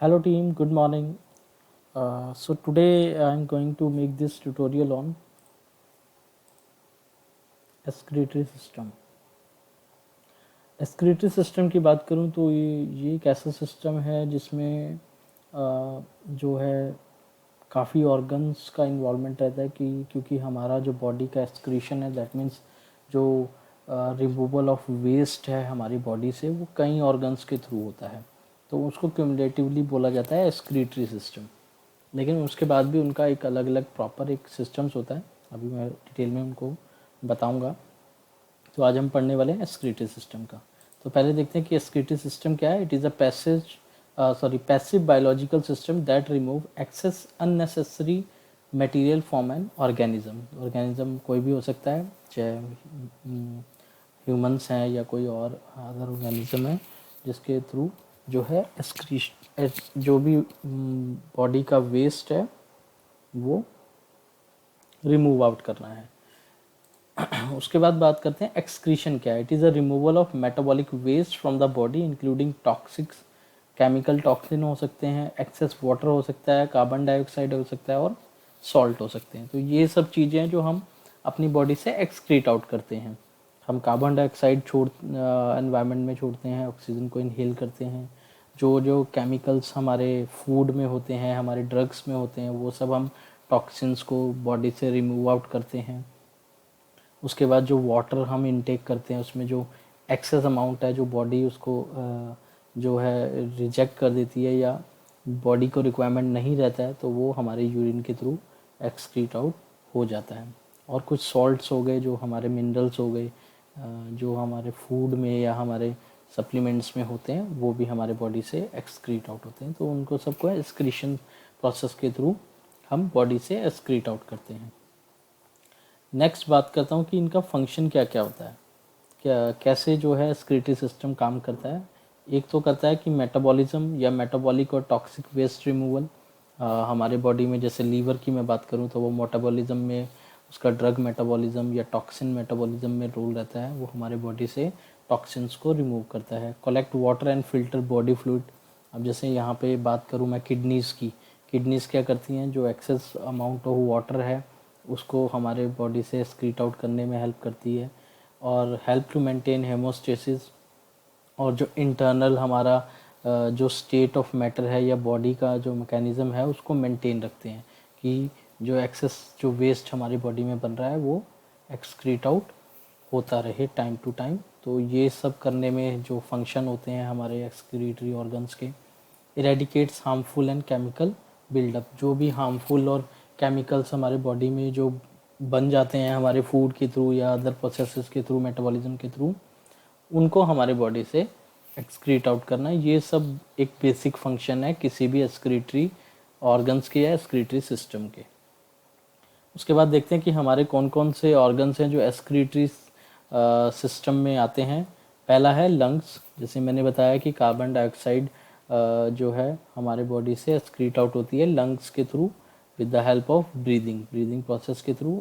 Hello team, good morning. So today I'm going to make this tutorial on excretory system. excretory system की बात करूं तो ये एक ऐसा सिस्टम है जिसमें जो है काफ़ी ऑर्गन्स का इन्वॉल्वमेंट रहता है कि क्योंकि हमारा जो बॉडी का एक्सक्रीशन है दैट मीन्स जो रिमूवल ऑफ वेस्ट है हमारी बॉडी से वो कई ऑर्गन्स के थ्रू होता है, तो उसको क्यूमुलेटिवली बोला जाता है एक्सक्रीटरी सिस्टम। लेकिन उसके बाद भी उनका एक अलग अलग प्रॉपर एक सिस्टम्स होता है, अभी मैं डिटेल में उनको बताऊंगा। तो आज हम पढ़ने वाले हैं एक्सक्रीटरी सिस्टम का। तो पहले देखते हैं कि एक्सक्रीटरी सिस्टम क्या है। It is a passive biological system that remove excess unnecessary material from an organism. Organism कोई भी हो सकता है, चाहे ह्यूमंस हैं या कोई और अदर ऑर्गेनिज्म है, जिसके थ्रू जो है जो भी बॉडी का वेस्ट है वो रिमूव आउट करना है। उसके बाद बात करते हैं एक्सक्रीशन क्या है। It is a removal of metabolic waste from the body including toxics, chemical toxin हो सकते हैं, एक्सेस वाटर हो सकता है, कार्बन डाइऑक्साइड हो सकता है और सॉल्ट हो सकते हैं। तो ये सब चीज़ें हैं जो हम अपनी बॉडी से एक्सक्रीट आउट करते हैं। हम कार्बन डाइऑक्साइड एनवायरनमेंट में छोड़ते हैं, ऑक्सीजन को इनहेल करते हैं। जो जो केमिकल्स हमारे फूड में होते हैं, हमारे ड्रग्स में होते हैं, वो सब हम टॉक्सिन्स को बॉडी से रिमूव आउट करते हैं। उसके बाद जो वाटर हम इनटेक करते हैं उसमें जो एक्सेस अमाउंट है, जो बॉडी उसको जो है रिजेक्ट कर देती है या बॉडी को रिक्वायरमेंट नहीं रहता है, तो वो हमारे यूरिन के थ्रू एक्सक्रीट आउट हो जाता है। और कुछ सॉल्ट्स हो गए, जो हमारे मिनरल्स हो गए, जो हमारे फूड में या हमारे सप्लीमेंट्स में होते हैं, वो भी हमारे बॉडी से एक्सक्रीट आउट होते हैं। तो उनको सबको एक्सक्रीशन प्रोसेस के थ्रू हम बॉडी से एक्सक्रीट आउट करते हैं। नेक्स्ट बात करता हूँ कि इनका फंक्शन क्या क्या होता है, क्या कैसे जो है एक्सक्रीटरी सिस्टम काम करता है। एक तो करता है कि मेटाबॉलिज्म या मेटाबॉलिक और टॉक्सिक वेस्ट रिमूवल। हमारे बॉडी में जैसे लीवर की मैं बात करूँ तो वो मेटाबॉलिज्म में उसका ड्रग मेटाबॉलिज्म या टॉक्सिन मेटाबॉलिज्म में रोल रहता है, वो हमारे बॉडी से टॉक्सिन्स को रिमूव करता है। Collect water and filter body fluid. अब जैसे यहाँ पे बात करूँ मैं किडनीज़ की, किडनीज़ क्या करती हैं, जो एक्सेस अमाउंट ऑफ वाटर है उसको हमारे बॉडी से एक्सक्रीट आउट करने में हेल्प करती है और हेल्प टू मेंटेन हेमोस्टेसिस। और जो इंटरनल हमारा जो स्टेट ऑफ मैटर है या बॉडी का जो मैकेनिज़्म है उसको मेंटेन रखते हैं कि जो एक्सेस जो वेस्ट हमारी बॉडी में बन रहा है वो एक्सक्रीट आउट होता रहे टाइम टू टाइम। तो ये सब करने में जो फंक्शन होते हैं हमारे एक्सक्रीटरी ऑर्गन्स के। इरेडिकेट्स हार्मफुल एंड केमिकल बिल्डअप। जो भी हार्मफुल और केमिकल्स हमारे बॉडी में जो बन जाते हैं हमारे फूड के थ्रू या अदर प्रोसेसेस के थ्रू, मेटाबॉलिज्म के थ्रू, उनको हमारे बॉडी से एक्सक्रीट आउट करना, ये सब एक बेसिक फंक्शन है किसी भी एक्सक्रीटरी ऑर्गन्स के या एक्सक्रीटरी सिस्टम के। उसके बाद देखते हैं कि हमारे कौन कौन से ऑर्गन्स हैं जो एक्सक्रीटरी सिस्टम में आते हैं। पहला है लंग्स। जैसे मैंने बताया कि कार्बन डाइऑक्साइड जो है हमारे बॉडी से एक्सक्रीट आउट होती है लंग्स के through with the help of breathing process के थ्रू।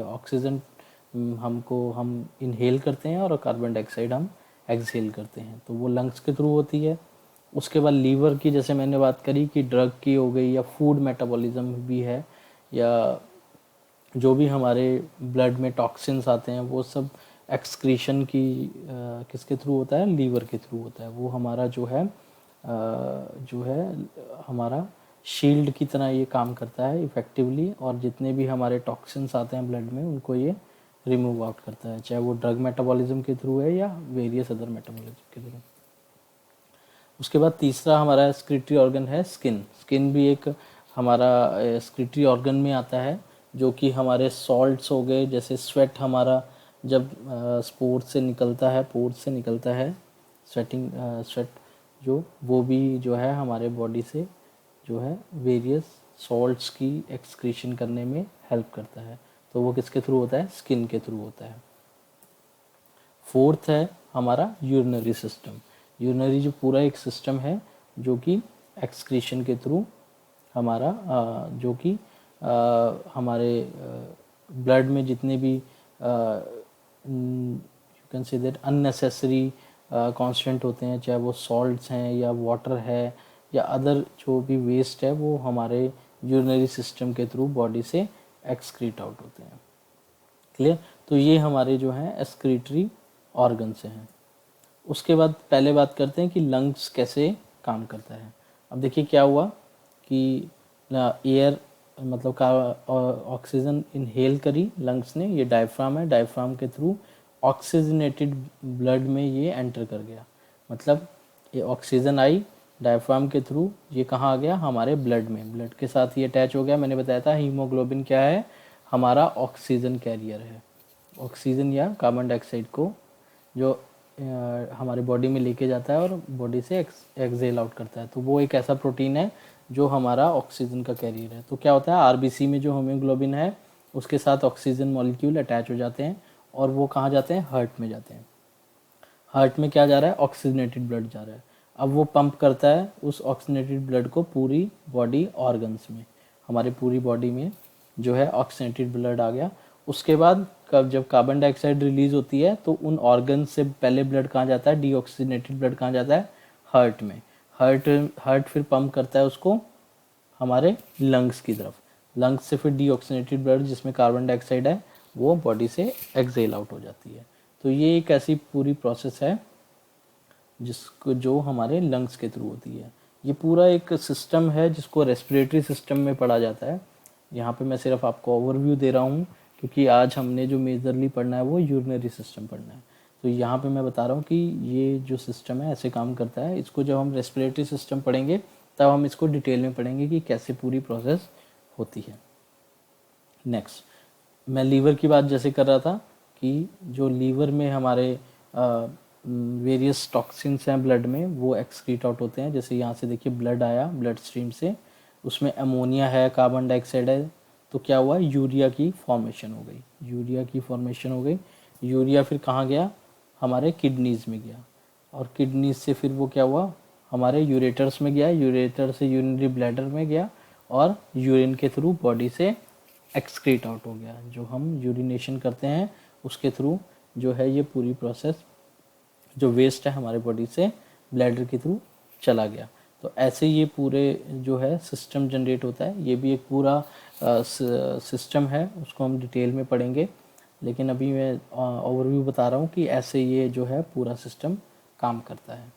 ऑक्सीजन हम इनहेल करते हैं और कार्बन डाइऑक्साइड हम एक्सहेल करते हैं, तो वो लंग्स के थ्रू होती है। उसके बाद लीवर की जैसे मैंने बात करी कि ड्रग की हो गई या फूड मेटाबॉलिज्म भी है, या जो भी हमारे ब्लड में टॉक्सिन्स आते हैं वो सब एक्सक्रीशन की किसके थ्रू होता है, लीवर के थ्रू होता है। वो हमारा जो है हमारा शील्ड की तरह ये काम करता है इफ़ेक्टिवली, और जितने भी हमारे टॉक्सिन्स आते हैं ब्लड में उनको ये रिमूव आउट करता है, चाहे वो ड्रग मेटाबॉलिज्म के थ्रू है या वेरियस अदर मेटाबॉलिज्म के थ्रू। उसके बाद तीसरा हमारा एक्सक्रीटरी ऑर्गन है स्किन। स्किन भी एक हमारा एक्सक्रीटरी ऑर्गन में आता है, जो कि हमारे सॉल्ट्स हो गए, जैसे स्वेट हमारा जब स्पोर्ट से निकलता है, पोर्स से निकलता है, स्वेट जो वो भी जो है हमारे बॉडी से जो है वेरियस सॉल्ट्स की एक्सक्रीशन करने में हेल्प करता है। तो वो किसके थ्रू होता है, स्किन के थ्रू होता है। फोर्थ है हमारा यूरिनरी सिस्टम। यूरिनरी जो पूरा एक सिस्टम है जो कि एक्सक्रीशन के थ्रू हमारा जो कि हमारे ब्लड में जितने भी you can say that unnecessary constant होते हैं, चाहे वो सॉल्ट्स हैं या वाटर है या अदर जो भी वेस्ट है वो हमारे यूरिनरी सिस्टम के थ्रू बॉडी से एक्सक्रीट आउट होते हैं। क्लियर? तो ये हमारे जो हैं एक्सक्रीटरी ऑर्गन से हैं। उसके बाद पहले बात करते हैं कि लंग्स कैसे काम करता है। अब देखिए क्या हुआ कि एयर मतलब का ऑक्सीजन इनहेल करी लंग्स ने, ये डायफ्राम है, डायफ्राम के थ्रू ऑक्सीजनेटेड ब्लड में ये एंटर कर गया। मतलब ये ऑक्सीजन आई डायफ्राम के थ्रू, ये कहाँ आ गया? हमारे ब्लड में, ब्लड के साथ ये अटैच हो गया। मैंने बताया था हीमोग्लोबिन क्या है? हमारा ऑक्सीजन कैरियर है। ऑक्सीजन या कार्बन डाइऑक्साइड को जो हमारी बॉडी में लेके जाता है और बॉडी से एक्सहेल आउट करता है, तो वो एक ऐसा प्रोटीन है जो हमारा ऑक्सीजन का कैरियर है। तो क्या होता है, आरबीसी में जो हीमोग्लोबिन है उसके साथ ऑक्सीजन मॉलिक्यूल अटैच हो जाते हैं और वो कहाँ जाते हैं? हार्ट में जाते हैं। हार्ट में क्या जा रहा है? ऑक्सीजनेटेड ब्लड जा रहा है। अब वो पंप करता है उस ऑक्सीजनेटेड ब्लड को पूरी बॉडी ऑर्गन्स में, हमारी पूरी बॉडी में जो है ऑक्सीजनेटेड ब्लड आ गया। उसके बाद जब कार्बन डाइऑक्साइड रिलीज होती है तो उन ऑर्गन से पहले ब्लड कहाँ जाता है? डीऑक्सीजनेटेड ब्लड कहाँ जाता है? हार्ट में। हार्ट फिर पंप करता है उसको हमारे लंग्स की तरफ। लंग्स से फिर डीऑक्सीजनेटेड ब्लड जिसमें कार्बन डाइऑक्साइड है वो बॉडी से एक्सहेल आउट हो जाती है। तो ये एक ऐसी पूरी प्रोसेस है जिसको जो हमारे लंग्स के थ्रू होती है। ये पूरा एक सिस्टम है जिसको रेस्पिरेटरी सिस्टम में पढ़ा जाता है। यहाँ पे मैं सिर्फ आपको ओवरव्यू दे रहा हूँ क्योंकि आज हमने जो मेजरली पढ़ना है वो यूरिनरी सिस्टम पढ़ना है। तो यहाँ पे मैं बता रहा हूँ कि ये जो सिस्टम है ऐसे काम करता है। इसको जब हम रेस्पिरेटरी सिस्टम पढ़ेंगे तब हम इसको डिटेल में पढ़ेंगे कि कैसे पूरी प्रोसेस होती है। नेक्स्ट, मैं लीवर की बात जैसे कर रहा था कि जो लीवर में हमारे वेरियस टॉक्सिन्स हैं ब्लड में वो एक्सक्रीट आउट होते हैं। जैसे यहाँ से देखिए ब्लड आया, ब्लड स्ट्रीम से, उसमें अमोनिया है, कार्बन डाइऑक्साइड है, तो क्या हुआ? यूरिया की फॉर्मेशन हो गई। यूरिया की फॉर्मेशन हो गई। यूरिया फिर कहाँ गया? हमारे किडनीज में गया और किडनीज से फिर वो क्या हुआ? हमारे यूरेटर्स में गया, यूरेटर से यूरिनरी ब्लैडर में गया और यूरिन के थ्रू बॉडी से एक्सक्रीट आउट हो गया। जो हम यूरिनेशन करते हैं उसके थ्रू जो है ये पूरी प्रोसेस, जो वेस्ट है हमारे बॉडी से ब्लैडर के थ्रू चला गया। तो ऐसे ये पूरे जो है सिस्टम जनरेट होता है। ये भी एक पूरा सिस्टम है, उसको हम डिटेल में पढ़ेंगे, लेकिन अभी मैं ओवरव्यू बता रहा हूँ कि ऐसे ये जो है पूरा सिस्टम काम करता है।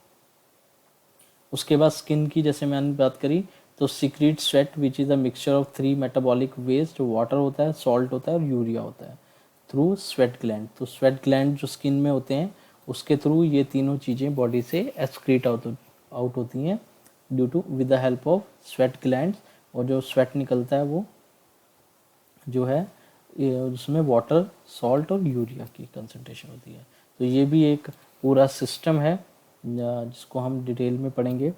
उसके बाद स्किन की जैसे मैंने बात करी तो secrete sweat which is a mixture of 3 metabolic waste, water होता है, सॉल्ट होता है और यूरिया होता है, थ्रू स्वेट ग्लैंड। तो स्वेट ग्लैंड जो स्किन में होते हैं उसके थ्रू ये तीनों चीज़ें बॉडी से एक्सक्रीट आउट होती हैं due to with the help of sweat glands. और जो स्वेट निकलता है वो जो है उसमें वाटर, सॉल्ट और यूरिया की कंसंट्रेशन होती है। तो ये भी एक पूरा सिस्टम है जिसको हम डिटेल में पढ़ेंगे।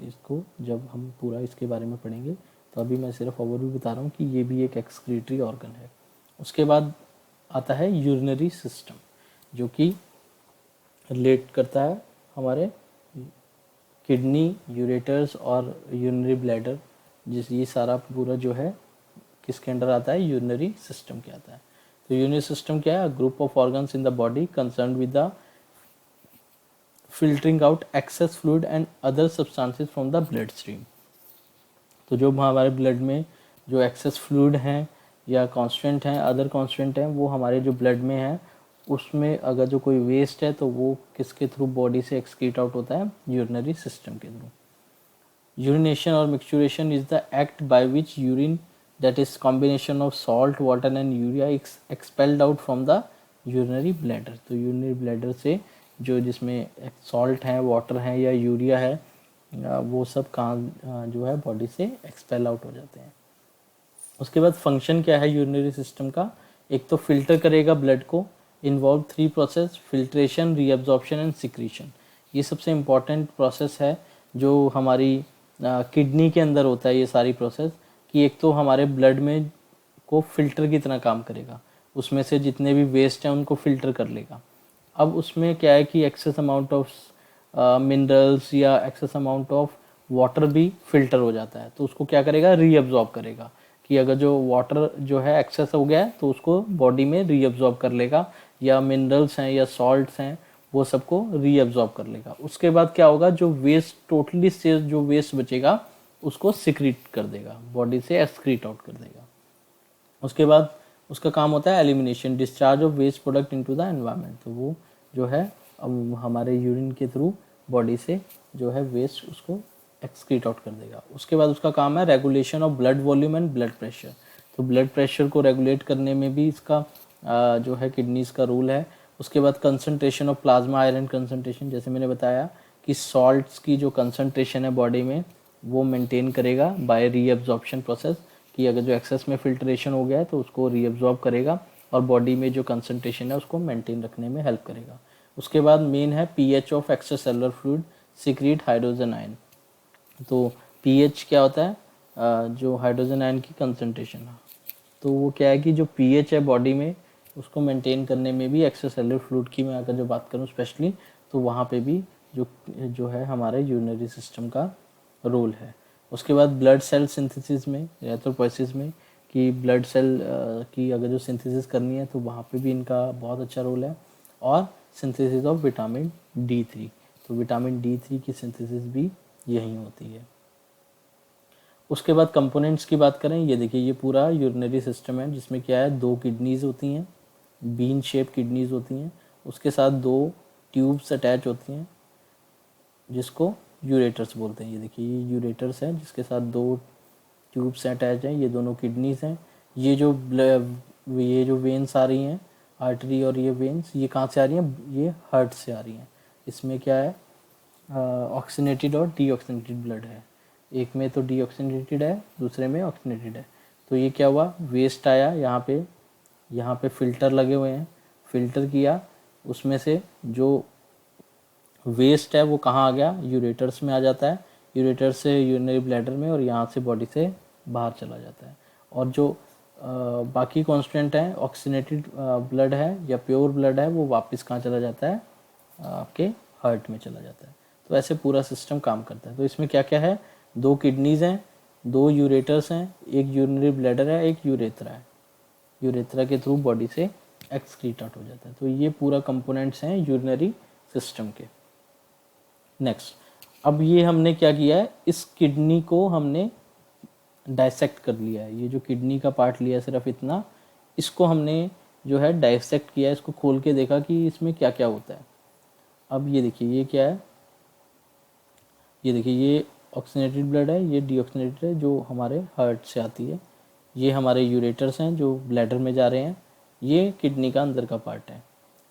इसको जब हम पूरा इसके बारे में पढ़ेंगे, तो अभी मैं सिर्फ ओवरव्यू बता रहा हूँ कि ये भी एक एक्सक्रीटरी ऑर्गन है। उसके बाद आता है यूरिनरी सिस्टम, जो कि रिलेट करता है हमारे किडनी, यूरेटर्स और यूरिनरी ब्लैडर। ये सारा पूरा जो है किसके अंडर आता है? यूरिनरी सिस्टम के आता है। तो यूरिनरी सिस्टम क्या है? Group of organs in the body concern with the filtering out access fluid and other substances from the blood stream. तो जो हमारे ब्लड में जो एक्सेस फ्लूइड हैं या कांस्टेंट हैं, अदर कांस्टेंट हैं, वो हमारे जो ब्लड में है उसमें अगर जो कोई वेस्ट है तो वो किसके थ्रू बॉडी से एक्सक्रीट आउट होता है? यूरिनरी सिस्टम के थ्रू। यूरिनेशन और micturition is the act by which urine that is combination of salt, water and urea expelled out from the urinary bladder। तो urinary bladder से जो जिसमें salt है, वाटर है या यूरिया है, वो सब कहाँ जो है बॉडी से एक्सपेल आउट हो जाते हैं। उसके बाद फंक्शन क्या है यूरिनरी सिस्टम का? एक तो फिल्टर करेगा ब्लड को, involve 3 process, filtration, reabsorption and secretion. ये सबसे इम्पॉर्टेंट प्रोसेस है जो हमारी किडनी के अंदर होता है ये सारी प्रोसेस, कि एक तो हमारे ब्लड में को फिल्टर की तरह काम करेगा, उसमें से जितने भी वेस्ट हैं उनको फिल्टर कर लेगा। अब उसमें क्या है कि एक्सेस अमाउंट ऑफ मिनरल्स या एक्सेस अमाउंट ऑफ वाटर भी फिल्टर हो जाता है, तो उसको क्या करेगा? रीअब्जॉर्ब करेगा। कि अगर जो वाटर जो है एक्सेस हो गया है तो उसको बॉडी में रीअब्जॉर्ब कर लेगा, या मिनरल्स हैं या सॉल्ट्स हैं वो सबको रीअब्जॉर्ब कर लेगा। उसके बाद क्या होगा, जो वेस्ट टोटली से जो वेस्ट बचेगा उसको सिक्रीट कर देगा, बॉडी से एक्सक्रीट आउट कर देगा। उसके बाद उसका काम होता है elimination, discharge of waste product into the environment. तो वो जो है अब हमारे यूरिन के थ्रू बॉडी से जो है वेस्ट उसको एक्सक्रीट आउट कर देगा। उसके बाद उसका काम है regulation of blood volume and blood pressure. तो ब्लड प्रेशर को रेगुलेट करने में भी इसका जो है किडनीज का रोल है। उसके बाद concentration of plasma iron concentration, जैसे मैंने बताया कि सॉल्ट्स की जो कंसंट्रेशन है बॉडी में वो मेंटेन करेगा बाय रीअब्जॉर्प्शन प्रोसेस, कि अगर जो एक्सेस में फिल्ट्रेशन हो गया है तो उसको रीअब्जॉर्ब करेगा और बॉडी में जो कंसंट्रेशन है उसको मेंटेन रखने में हेल्प करेगा। उसके बाद मेन है pH of extracellular fluid secret hydrogen ion. तो पीएच क्या होता है, जो हाइड्रोजन आयन की कंसंट्रेशन। तो वो क्या है कि जो पीएच है बॉडी में उसको मेंटेन करने में भी एक्स्ट्रासेलुलर फ्लूइड की मैं अगर जो बात करूँ स्पेशली, तो वहाँ पे भी जो है हमारे यूरिनरी सिस्टम का रोल है। उसके बाद ब्लड सेल सिंथेसिस में, एरिथ्रोपोइसिस में, कि ब्लड सेल की अगर जो सिंथेसिस करनी है तो वहाँ पे भी इनका बहुत अच्छा रोल है। और सिंथेसिस ऑफ विटामिन D3, तो विटामिन D3 की सिंथेसिस भी यहीं होती है। उसके बाद कंपोनेंट्स की बात करें, ये देखिए ये पूरा यूरिनरी सिस्टम है जिसमें क्या है, 2 किडनीज होती हैं, बीन शेप किडनीज होती हैं, उसके साथ 2 ट्यूब्स अटैच होती हैं जिसको यूरेटर्स बोलते हैं। ये देखिए ये यूरेटर्स हैं जिसके साथ 2 ट्यूब्स अटैच हैं, ये दोनों किडनीज हैं। ये जो वेन्स आ रही हैं, आर्टरी और ये वेन्स, ये कहाँ से आ रही हैं, ये हार्ट से आ रही हैं। इसमें क्या है, ऑक्सीनेटेड और डीऑक्सीनेटेड ब्लड है। एक में तो डीऑक्सीनेटेड है, दूसरे में ऑक्सीनेटेड है। तो ये क्या हुआ, वेस्ट आया यहाँ पे फिल्टर लगे हुए हैं, फिल्टर किया, उसमें से जो वेस्ट है वो कहाँ आ गया, यूरेटर्स में आ जाता है, यूरेटर से यूरिनरी ब्लैडर में, और यहाँ से बॉडी से बाहर चला जाता है। और जो बाकी कॉन्स्टेंट है, ऑक्सीनेटेड ब्लड है या प्योर ब्लड है, वो वापस कहाँ चला जाता है, आपके हार्ट में चला जाता है। तो ऐसे पूरा सिस्टम काम करता है। तो इसमें क्या क्या है, 2 किडनीज हैं, 2 यूरेटर्स हैं, एक यूरिनरी ब्लैडर है, एक यूरेथ्रा है। यूरेथ्रा के थ्रू बॉडी से एक्सक्रीट आउट हो जाता है। तो ये पूरा कंपोनेंट्स हैं यूरिनरी सिस्टम के। नेक्स्ट, अब ये हमने क्या किया है, इस किडनी को हमने डाइसेक्ट कर लिया है। ये जो किडनी का पार्ट लिया है सिर्फ इतना, इसको हमने जो है डाइसेक्ट किया है, इसको खोल के देखा कि इसमें क्या क्या होता है। अब ये देखिए ये क्या है, ये देखिए ये ऑक्सीनेटेड ब्लड है, ये डीऑक्सीनेटेड है जो हमारे हार्ट से आती है। ये हमारे यूरेटर्स हैं जो ब्लैडर में जा रहे हैं। ये किडनी का अंदर का पार्ट है।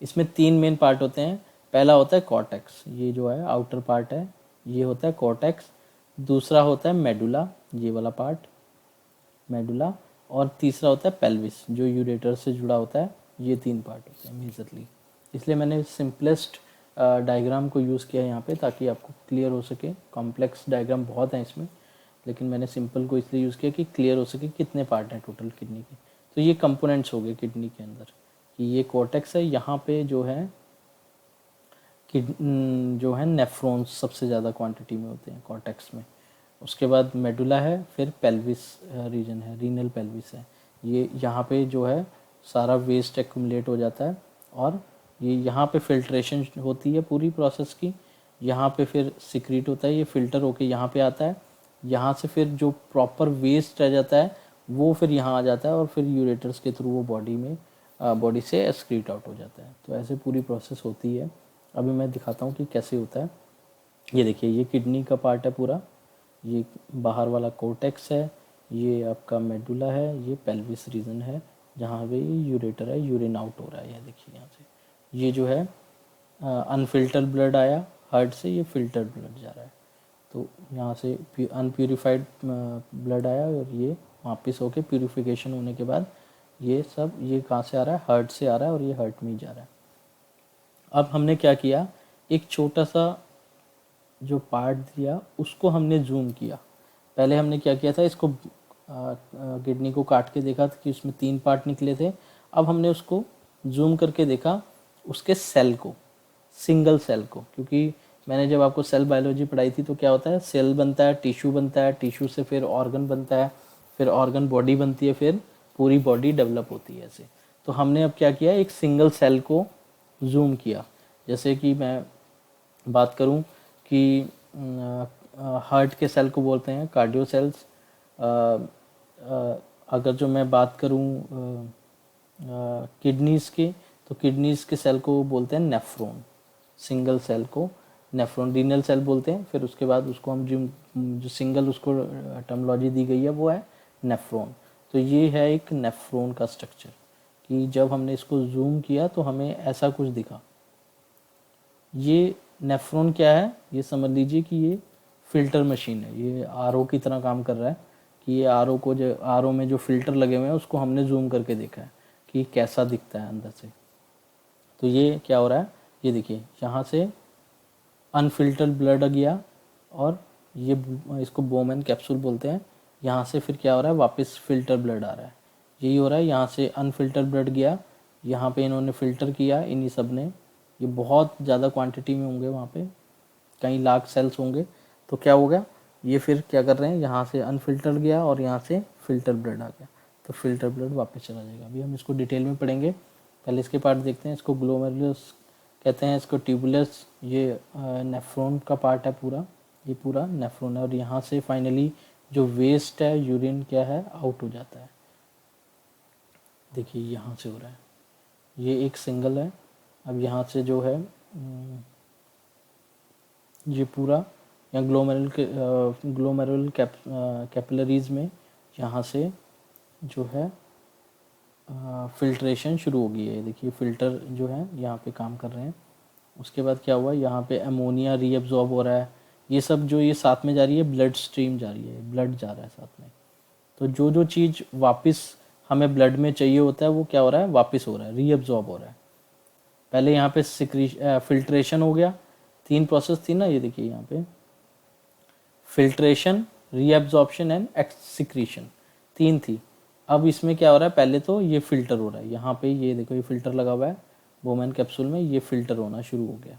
इसमें 3 मेन पार्ट होते हैं। पहला होता है कॉर्टेक्स, ये जो है आउटर पार्ट है, ये होता है कॉर्टेक्स। दूसरा होता है मेडुला, ये वाला पार्ट मेडुला। और तीसरा होता है पेल्विस जो यूरेटर से जुड़ा होता है। ये 3 पार्ट होते हैं मेजरली। इसलिए मैंने सिंपलेस्ट डायग्राम को यूज़ किया है यहाँ पे ताकि आपको क्लियर हो सके। कॉम्प्लेक्स डायग्राम बहुत हैं इसमें, लेकिन मैंने सिंपल को इसलिए यूज़ किया कि क्लियर हो सके कितने पार्ट हैं टोटल किडनी के। तो ये कंपोनेंट्स हो गए किडनी के अंदर, कि ये कॉर्टेक्स है, यहाँ पे जो है जो है नेफ्रॉन्स सबसे ज़्यादा क्वांटिटी में होते हैं कॉर्टेक्स में। उसके बाद मेडुला है, फिर पेल्विस रीजन है, रीनल पेल्विस है। ये यहाँ पे जो है सारा वेस्ट एक्यूमुलेट हो जाता है और ये यहाँ पे फिल्ट्रेशन होती है पूरी प्रोसेस की। यहाँ पे फिर सिक्रीट होता है, ये फिल्टर होके यहाँ पे आता है। यहाँ से फिर जो प्रॉपर वेस्ट रह जाता है वो फिर यहाँ आ जाता है और फिर यूरेटर्स के थ्रू वो बॉडी से एक्सक्रीट आउट हो जाता है। तो ऐसे पूरी प्रोसेस होती है। अभी मैं दिखाता हूँ कि कैसे होता है। ये देखिए ये किडनी का पार्ट है पूरा, ये बाहर वाला कोर्टेक्स है, ये आपका मेडुला है, ये पेल्विस रीजन है जहाँ पे ये यूरेटर है, यूरिन आउट हो रहा है। ये देखिए यहाँ से ये जो है अनफिल्टर्ड ब्लड आया हार्ट से, ये फिल्टर्ड ब्लड जा रहा है। तो यहाँ से अनप्यूरिफाइड ब्लड आया और ये वापस होके प्यूरिफिकेशन होने के बाद ये सब ये कहाँ से आ रहा है, हार्ट से आ रहा है और ये हार्ट में ही जा रहा है। अब हमने क्या किया, एक छोटा सा जो पार्ट दिया उसको हमने जूम किया। पहले हमने क्या किया था, इसको किडनी को काट के देखा था कि उसमें 3 पार्ट निकले थे। अब हमने उसको जूम करके देखा उसके सेल को, सिंगल सेल को, क्योंकि मैंने जब आपको सेल बायोलॉजी पढ़ाई थी तो क्या होता है, सेल बनता है, टिश्यू बनता है, टिश्यू से फिर ऑर्गन बनता है, फिर ऑर्गन बॉडी बनती है, फिर पूरी बॉडी डेवलप होती है ऐसे। तो हमने अब क्या किया, एक सिंगल सेल को जूम किया। जैसे कि मैं बात करूं कि हार्ट के सेल को बोलते हैं कार्डियो सेल्स। अगर जो मैं बात करूं किडनीज़ के, तो किडनीज़ के सेल को बोलते हैं नेफ्रॉन। सिंगल सेल को नेफ्रॉन, रीनल सेल बोलते हैं। फिर उसके बाद उसको हम जो सिंगल उसको टर्मोलॉजी दी गई है वो है नेफ्रॉन। तो ये है एक नेफ्रॉन का स्ट्रक्चर, कि जब हमने इसको जूम किया तो हमें ऐसा कुछ दिखा। ये नेफ्रॉन क्या है, ये समझ लीजिए कि ये फिल्टर मशीन है, ये आरओ की तरह काम कर रहा है। कि ये आरओ को, जो आरओ में जो फिल्टर लगे हुए हैं उसको हमने जूम करके देखा है कि कैसा दिखता है अंदर से। तो ये क्या हो रहा है, ये देखिए यहाँ से अनफिल्टर्ड ब्लड गया, और ये इसको बोमेन कैप्सूल बोलते हैं। यहाँ से फिर क्या हो रहा है, वापस फिल्टर ब्लड आ रहा है। यही हो रहा है, यहाँ से अनफिल्टर्ड ब्लड गया, यहाँ पे इन्होंने फ़िल्टर किया, इन्हीं सब ने। ये बहुत ज़्यादा क्वांटिटी में होंगे वहाँ पे, कई लाख सेल्स होंगे। तो क्या हो गया, ये फिर क्या कर रहे हैं, यहाँ से अनफिल्टर्ड गया और यहाँ से फ़िल्टर ब्लड आ गया, तो फ़िल्टर ब्लड वापस चला जाएगा। अभी हम इसको डिटेल में पढ़ेंगे, पहले इसके पार्ट देखते हैं। इसको ग्लोमेरुलस कहते हैं, इसको ट्यूबुलस, ये नेफ्रॉन का पार्ट है पूरा, ये पूरा नेफ्रॉन है। और यहाँ से फाइनली जो वेस्ट है, यूरिन क्या है, आउट हो जाता है। देखिए यहाँ से हो रहा है, ये एक सिंगल है। अब यहाँ से जो है ये पूरा या ग्लोमेरुलर कैपिलरीज में यहाँ से जो है फिल्ट्रेशन शुरू हो गई है। देखिए फ़िल्टर जो है यहाँ पे काम कर रहे हैं। उसके बाद क्या हुआ, यहाँ पे अमोनिया रीअब्जॉर्ब हो रहा है। ये सब जो ये साथ में जा रही है, ब्लड स्ट्रीम जा रही है, ब्लड जा रहा है साथ में। तो जो जो चीज़ वापस हमें ब्लड में चाहिए होता है वो क्या हो रहा है, वापस हो रहा है, रीअब्जॉर्ब हो रहा है। पहले यहाँ पे फिल्ट्रेशन हो गया, 3 प्रोसेस थी ना, ये देखिए यहाँ पे फिल्ट्रेशन, रीअब्जॉर्प्शन एंड एक्सक्रीशन, 3 थी। अब इसमें क्या हो रहा है, पहले तो ये फिल्टर हो रहा है, यहाँ पे ये देखो ये फिल्टर लगा हुआ है बोमेन कैप्सूल में, ये फिल्टर होना शुरू हो गया।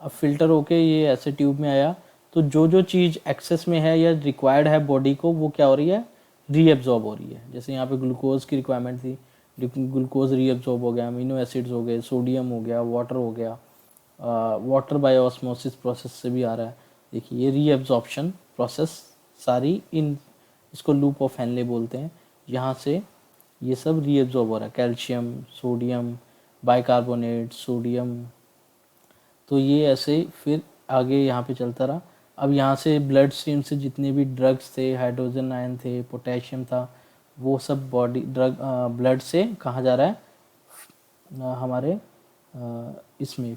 अब फिल्टर होके ये ऐसे ट्यूब में आया, तो जो जो चीज़ एक्सेस में है या रिक्वायर्ड है बॉडी को, वो क्या हो रही है, रीअब्जॉर्ब हो रही है। जैसे यहाँ पे ग्लूकोज की रिक्वायरमेंट थी, ग्लूकोज रीअब्जॉर्ब हो गया, अमीनो एसिड्स हो गए, सोडियम हो गया, वाटर हो गया। वाटर बाय ऑस्मोसिस प्रोसेस से भी आ रहा है। देखिए ये रीअब्जॉर्प्शन प्रोसेस सारी इन, इसको लूप ऑफ हेनले बोलते हैं। यहाँ से ये सब रीअब्जॉर्ब हो रहा है, कैल्शियम, सोडियम, बाइकार्बोनेट, सोडियम। तो ये ऐसे फिर आगे यहाँ पे चलता रहा। अब यहाँ से ब्लड स्ट्रीम से जितने भी ड्रग्स थे, हाइड्रोजन आयन थे, पोटेशियम था, वो सब बॉडी ड्रग ब्लड से कहाँ जा रहा है, हमारे इसमें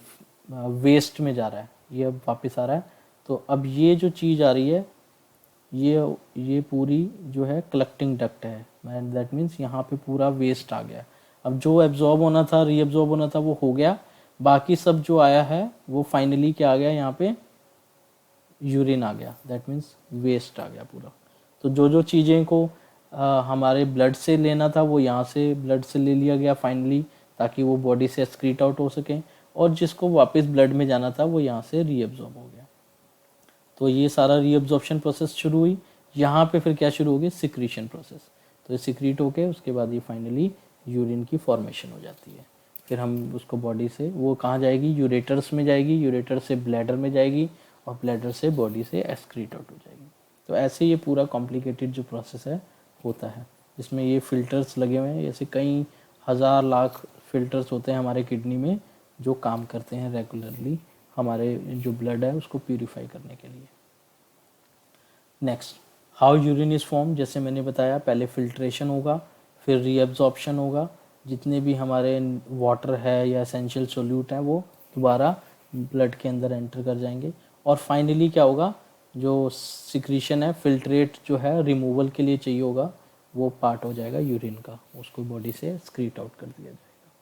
वेस्ट में जा रहा है। ये अब वापस आ रहा है। तो अब ये जो चीज़ आ रही है, ये पूरी जो है कलेक्टिंग डक्ट है, दैट मीन्स यहाँ पे पूरा वेस्ट आ गया। अब जो एब्जॉर्ब होना था, रीअब्जॉर्ब होना था, वो हो गया। बाकी सब जो आया है वो फाइनली क्या आ गया, यहाँ पे यूरिन आ गया, दैट मीन्स वेस्ट आ गया पूरा। तो जो जो चीज़ें को हमारे ब्लड से लेना था वो यहाँ से ब्लड से ले लिया गया फाइनली, ताकि वो बॉडी से एक्सक्रीट आउट हो सके। और जिसको वापस ब्लड में जाना था वो यहाँ से रीअब्जॉर्ब हो गया। तो ये सारा रीअब्जॉर्प्शन प्रोसेस शुरू हुई। यहाँ पे फिर क्या शुरू हो गई, सिक्रीशन प्रोसेस। तो ये सिक्रीट होके उसके बाद ये फाइनली यूरिन की फॉर्मेशन हो जाती है। फिर हम उसको बॉडी से, वो कहाँ जाएगी, यूरेटर्स में जाएगी, यूरेटर से ब्लैडर में जाएगी, और ब्लैडर से बॉडी से एक्सक्रीट आउट हो जाएगी। तो ऐसे ये पूरा कॉम्प्लिकेटेड जो प्रोसेस है होता है, जिसमें ये फ़िल्टर्स लगे हुए हैं। ऐसे कई हज़ार लाख फ़िल्टर्स होते हैं हमारे किडनी में, जो काम करते हैं रेगुलरली हमारे जो ब्लड है उसको प्यूरिफाई करने के लिए। Next, how urine is form. जैसे मैंने बताया, पहले फिल्ट्रेशन होगा, फिर रीअब्जॉर्प्शन होगा, जितने भी हमारे वाटर है या एसेंशियल सोल्यूट हैं वो दोबारा ब्लड के अंदर एंटर कर जाएंगे। और फाइनली क्या होगा, जो सिक्रीशन है, फिल्ट्रेट जो है रिमूवल के लिए चाहिए होगा, वो पार्ट हो जाएगा यूरिन का, उसको बॉडी से एक्सक्रीट आउट कर दिया जाएगा।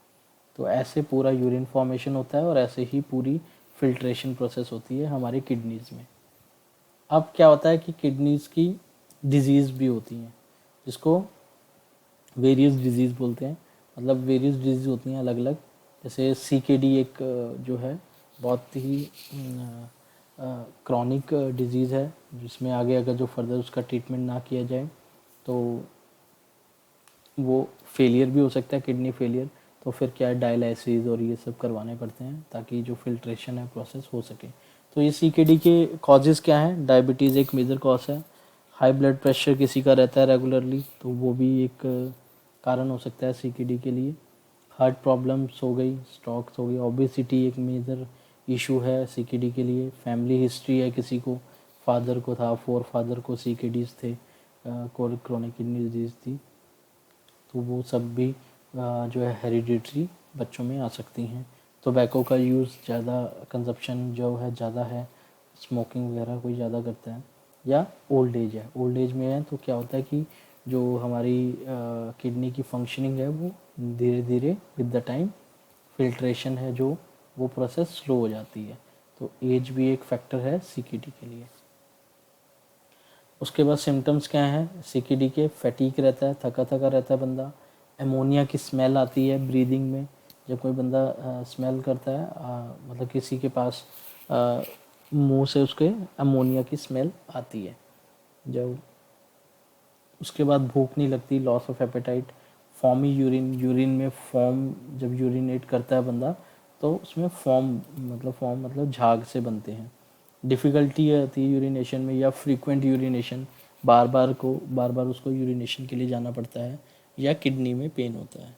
तो ऐसे पूरा यूरिन फॉर्मेशन होता है, और ऐसे ही पूरी फिल्ट्रेशन प्रोसेस होती है हमारी किडनीज़ में। अब क्या होता है कि किडनीज़ की डिजीज़ भी होती हैं, जिसको वेरियस डिजीज़ बोलते हैं। मतलब वेरियस डिजीज़ होती हैं अलग अलग। जैसे CKD एक जो है बहुत ही क्रॉनिक डिजीज़ है, जिसमें आगे अगर जो फर्दर उसका ट्रीटमेंट ना किया जाए तो वो फेलियर भी हो सकता है, किडनी फेलियर। तो फिर क्या है, डायलिसिस और ये सब करवाने पड़ते हैं ताकि जो फिल्ट्रेशन है प्रोसेस हो सके। तो ये CKD के कॉजेज़ क्या हैं? डायबिटीज़ एक मेजर कॉज है, हाई ब्लड प्रेशर किसी का रहता है रेगुलरली तो वो भी एक कारण हो सकता है CKD के लिए। हार्ट प्रॉब्लम्स हो गई, स्ट्रोक्स हो गई, ओबेसिटी एक मेजर इशू है CKD के लिए। फैमिली हिस्ट्री है, किसी को फादर को था, फोर फादर को CKDs थे, क्रोनिक किडनी डिजीज़ थी, तो वो सब भी जो है हेरिडिटरी बच्चों में आ सकती हैं। टोबैको का यूज़ ज़्यादा, कंजप्शन जो है ज़्यादा है, स्मोकिंग वगैरह कोई ज़्यादा करता है, या ओल्ड एज है। ओल्ड एज में है तो क्या होता है कि जो हमारी किडनी की फंक्शनिंग है वो धीरे धीरे विद द टाइम, फिल्ट्रेशन है जो, वो प्रोसेस स्लो हो जाती है। तो एज भी एक फैक्टर है CKD के लिए। उसके बाद सिम्टम्स क्या हैं CKD के? फैटीक रहता है, थका थका रहता है बंदा, एमोनिया की स्मेल आती है ब्रीदिंग में, जब कोई बंदा स्मेल करता है, मतलब किसी के पास मुंह से उसके अमोनिया की स्मेल आती है जब। उसके बाद भूख नहीं लगती, loss of appetite, foamy urine, urine में फॉर्म, जब यूरिनेट करता है बंदा तो उसमें फॉर्म मतलब झाग से बनते हैं। डिफ़िकल्टी आती है यूरिनेशन में, या फ्रीक्वेंट यूरिनेशन, बार बार उसको यूरिनेशन के लिए जाना पड़ता है, या किडनी में पेन होता है।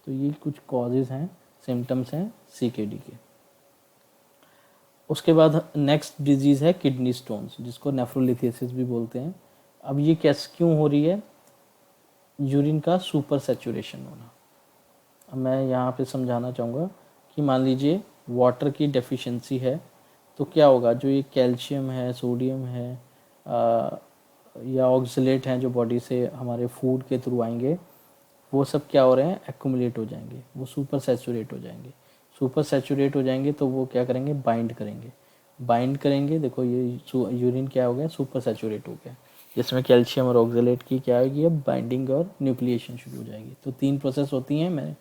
तो ये कुछ कॉजेज़ हैं, सिम्टम्स हैं CKD के। उसके बाद नेक्स्ट डिजीज़ है किडनी स्टोन्स, जिसको नेफ्रोलिथिसिस भी बोलते हैं। अब ये कैसे क्यों हो रही है? यूरिन का सुपर सैचुरेशन होना। अब मैं यहाँ पे समझाना चाहूँगा कि मान लीजिए वाटर की डेफिशिएंसी है, तो क्या होगा, जो ये कैल्शियम है, सोडियम है, या ऑक्सलेट हैं जो बॉडी से हमारे फूड के थ्रू आएंगे, वो सब क्या हो रहे हैं, एक्यूमुलेट हो जाएंगे, वो सुपर सैचुरेट हो जाएंगे। सुपर सैचुरेट हो जाएंगे तो वो क्या करेंगे, बाइंड करेंगे। देखो ये यूरिन क्या हो गया, सुपर सैचुरेट हो गया, जिसमें कैल्शियम और ऑक्सलेट की क्या होगी, अब बाइंडिंग और न्यूक्लिएशन शुरू हो जाएगी। तो 3 प्रोसेस होती हैं, मैं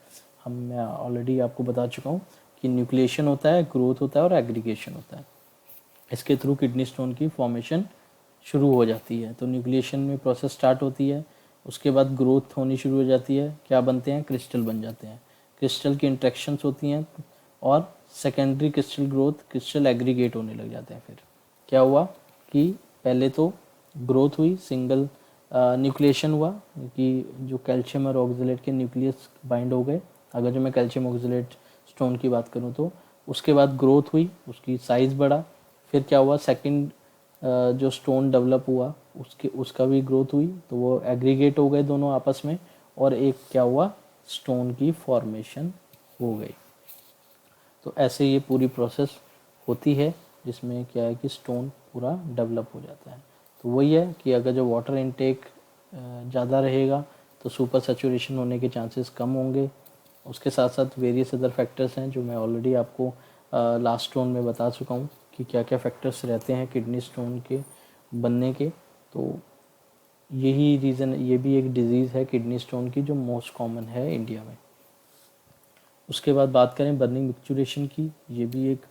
ऑलरेडी आपको बता चुका हूँ कि न्यूक्लिएशन होता है, ग्रोथ होता है और एग्रीगेशन होता है। इसके थ्रू किडनी स्टोन की फॉर्मेशन शुरू हो जाती है। तो न्यूक्लिएशन में प्रोसेस स्टार्ट होती है, उसके बाद ग्रोथ होनी शुरू हो जाती है, क्या बनते हैं, क्रिस्टल बन जाते हैं, क्रिस्टल की इंट्रैक्शंस होती हैं, और secondary crystal growth, crystal aggregate होने लग जाते हैं। फिर क्या हुआ कि पहले तो ग्रोथ हुई, सिंगल न्यूक्लिएशन हुआ कि जो कैल्शियम और ऑक्सलेट के न्यूक्लियस बाइंड हो गए, अगर जो मैं कैल्शियम ऑक्सलेट स्टोन की बात करूँ तो। उसके बाद ग्रोथ हुई, उसकी साइज़ बढ़ा, फिर क्या हुआ, सेकंड जो स्टोन डेवलप हुआ उसका भी ग्रोथ हुई, तो वो एग्रीगेट हो गए दोनों आपस में, और एक क्या हुआ, स्टोन की फॉर्मेशन हो गई। तो ऐसे ये पूरी प्रोसेस होती है, जिसमें क्या है कि स्टोन पूरा डेवलप हो जाता है। तो वही है कि अगर जो वाटर इनटेक ज़्यादा रहेगा तो सुपर सैचुरेशन होने के चांसेस कम होंगे। उसके साथ साथ वेरियस अदर फैक्टर्स हैं जो मैं ऑलरेडी आपको लास्ट स्टोन में बता चुका हूँ कि क्या क्या फैक्टर्स रहते हैं किडनी स्टोन के बनने के। तो यही रीज़न, ये भी एक डिज़ीज़ है किडनी स्टोन की जो मोस्ट कॉमन है इंडिया में। उसके बाद बात करें बर्निंग मिक्चुरेशन की, ये भी एक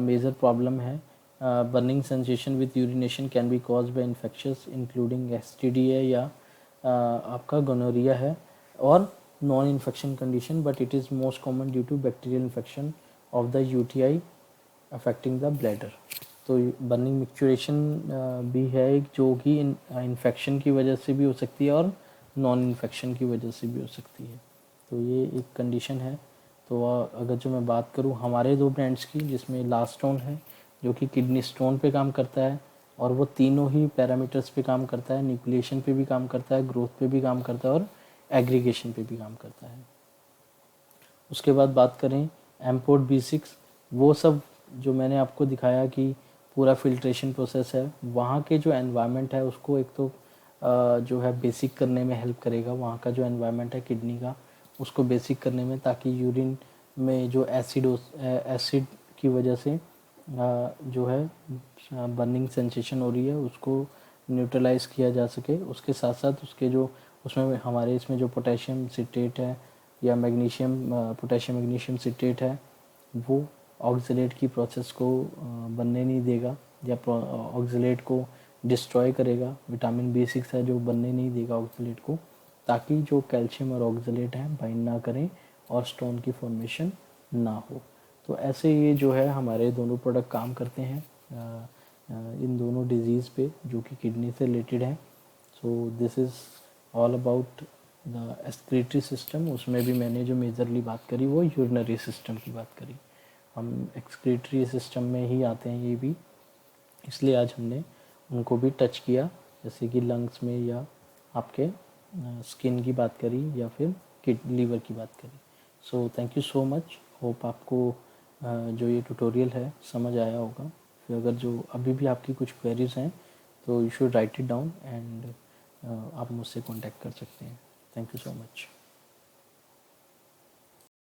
मेजर प्रॉब्लम है। Burning sensation with urination can be cause by infections including STD है, या आपका गोनोरिया है, और non infection condition, but it is most common due to bacterial infection of the UTI affecting the bladder. तो burning micturition भी है एक, जो कि इन्फेक्शन की वजह से भी हो सकती है और नॉन इन्फेक्शन की वजह से भी हो सकती है। तो ये एक कंडीशन है। तो अगर जो मैं बात करूँ हमारे 2 ब्रांड्स की, जिसमें लास्ट स्टोन है जो कि किडनी स्टोन पे काम करता है, और वो तीनों ही पैरामीटर्स पे काम करता है, न्यूक्लिएशन पे भी काम करता है, ग्रोथ पे भी काम करता है, और एग्रीगेशन पे भी काम करता है। उसके बाद बात करें एम्पोर्ट B6, वो सब जो मैंने आपको दिखाया कि पूरा फिल्ट्रेशन प्रोसेस है, वहाँ के जो एनवायरनमेंट है उसको एक तो जो है बेसिक करने में हेल्प करेगा। वहाँ का जो एनवायरनमेंट है किडनी का, उसको बेसिक करने में, ताकि यूरिन में जो एसिड की वजह से जो है बर्निंग सेंसेशन हो रही है उसको न्यूट्रलाइज किया जा सके। उसके साथ साथ उसके जो उसमें हमारे इसमें जो पोटेशियम सिट्रेट है, या पोटेशियम मैग्नीशियम सिट्रेट है, वो ऑक्सलेट की प्रोसेस को बनने नहीं देगा, या ऑक्सलेट को डिस्ट्रॉय करेगा। विटामिन B6 है जो बनने नहीं देगा ऑक्सलेट को, ताकि जो कैल्शियम और ऑक्सलेट हैं बाइंड ना करें और स्टोन की फॉर्मेशन ना हो। तो ऐसे ये जो है हमारे दोनों प्रोडक्ट काम करते हैं इन दोनों डिजीज़ पे जो कि किडनी से रिलेटेड है। So this is all about the excretory system. उसमें भी मैंने जो मेजरली बात करी वो यूरिनरी सिस्टम की बात करी। हम एक्सक्रीटरी सिस्टम में ही आते हैं ये भी, इसलिए आज हमने उनको भी टच किया, जैसे कि लंग्स में या आपके स्किन की बात करी या फिर लीवर की बात करी। So thank you so much. Hope आपको जो ये ट्यूटोरियल है समझ आया होगा। फिर अगर जो अभी भी आपकी कुछ क्वेरीज हैं तो you should write it down and आप मुझसे कांटेक्ट कर सकते हैं। Thank you so much.